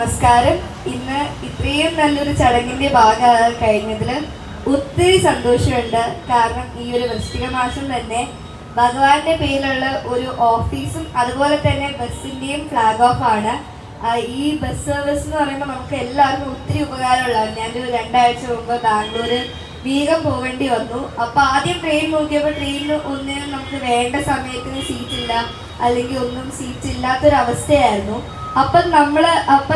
നമസ്കാരം. ഇന്ന് ഇത്രയും നല്ലൊരു ചടങ്ങിന്റെ ഭാഗമാകാൻ കഴിഞ്ഞതിൽ ഒത്തിരി സന്തോഷമുണ്ട്. കാരണം ഈ ഒരു വൃശ്ചിക മാസം തന്നെ ഭഗവാന്റെ പേരിലുള്ള ഒരു ഓഫീസും അതുപോലെ തന്നെ ബസ്സിന്റെയും ഫ്ലാഗ് ഓഫ് ആണ്. ഈ ബസ് സർവീസ് എന്ന് പറയുമ്പോൾ നമുക്ക് എല്ലാവർക്കും ഒത്തിരി ഉപകാരമുള്ളതാണ്. ഞാനൊരു 2 ആഴ്ച മുമ്പ് ബാംഗ്ലൂർ വേഗം പോകേണ്ടി വന്നു. അപ്പോൾ ആദ്യം ട്രെയിൻ നോക്കിയപ്പോൾ ട്രെയിനിൽ ഒന്നിനും നമുക്ക് വേണ്ട സമയത്തിന് സീറ്റില്ല, അല്ലെങ്കിൽ ഒന്നും സീറ്റ് ഇല്ലാത്തൊരവസ്ഥയായിരുന്നു. അപ്പം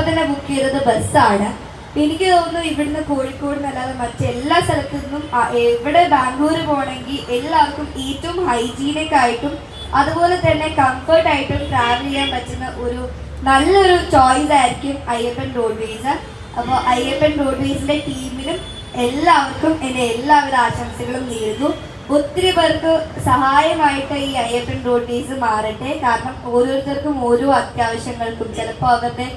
തന്നെ ബുക്ക് ചെയ്തത് ബസ്സാണ്. എനിക്ക് തോന്നുന്നു ഇവിടുന്ന് കോഴിക്കോട് എന്നല്ലാതെ മറ്റെല്ലാ സ്ഥലത്തു നിന്നും എവിടെ ബാംഗ്ലൂർ പോകണമെങ്കിൽ എല്ലാവർക്കും ഏറ്റവും ഹൈജീനിക് ആയിട്ടും അതുപോലെ തന്നെ കംഫർട്ടായിട്ടും ട്രാവൽ ചെയ്യാൻ പറ്റുന്ന ഒരു നല്ലൊരു ചോയ്സ് ആയിരിക്കും അയ്യപ്പൻ റോഡ്വേസ്. അപ്പോൾ അയ്യപ്പൻ റോഡ്വേസിന്റെ ടീമിനും എല്ലാവർക്കും എൻ്റെ എല്ലാവിധ ആശംസകളും നേരുന്നു. ഒത്തിരി പേർക്ക് സഹായമായിട്ട് ഈ അയ്യപ്പൻ റോഡ്വേസ് മാറട്ടെ. കാരണം ഓരോരുത്തർക്കും ഓരോ അത്യാവശ്യങ്ങൾക്കും ചിലപ്പോൾ അവരുടെ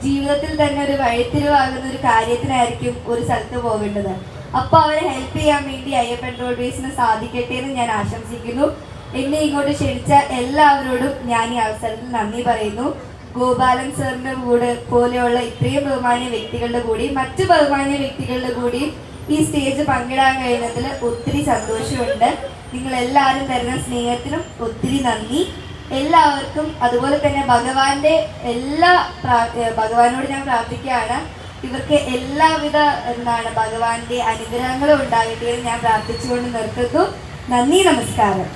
ജീവിതത്തിൽ തന്നെ ഒരു വഴിത്തിരിവാകുന്ന ഒരു കാര്യത്തിനായിരിക്കും ഒരു സ്ഥലത്ത് പോകേണ്ടത്. അപ്പോൾ അവരെ ഹെൽപ്പ് ചെയ്യാൻ വേണ്ടി അയ്യപ്പൻ റോഡ്വേസിന് സാധിക്കട്ടെ എന്ന് ഞാൻ ആശംസിക്കുന്നു. എന്നെ ഇങ്ങോട്ട് ക്ഷണിച്ച എല്ലാവരോടും ഞാൻ ഈ അവസരത്തിൽ നന്ദി പറയുന്നു. ഗോപാലൻ സാറിൻ്റെ കൂടെ പോലെയുള്ള ഇത്രയും ബഹുമാന്യ വ്യക്തികളുടെ കൂടിയും മറ്റു ബഹുമാന്യ വ്യക്തികളുടെ കൂടിയും ഈ സ്റ്റേജ് പങ്കിടാൻ കഴിയുന്നതിൽ ഒത്തിരി സന്തോഷമുണ്ട്. നിങ്ങൾ എല്ലാവരും തരുന്ന സ്നേഹത്തിനും ഒത്തിരി നന്ദി. എല്ലാവർക്കും അതുപോലെ തന്നെ ഭഗവാനോട് ഞാൻ പ്രാർത്ഥിക്കുകയാണ്, ഇവർക്ക് എല്ലാവിധ ഭഗവാന്റെ അനുഗ്രഹങ്ങളും ഉണ്ടാകട്ടെ എന്ന് ഞാൻ പ്രാർത്ഥിച്ചുകൊണ്ട് നിർത്തുന്നു. നന്ദി, നമസ്കാരം.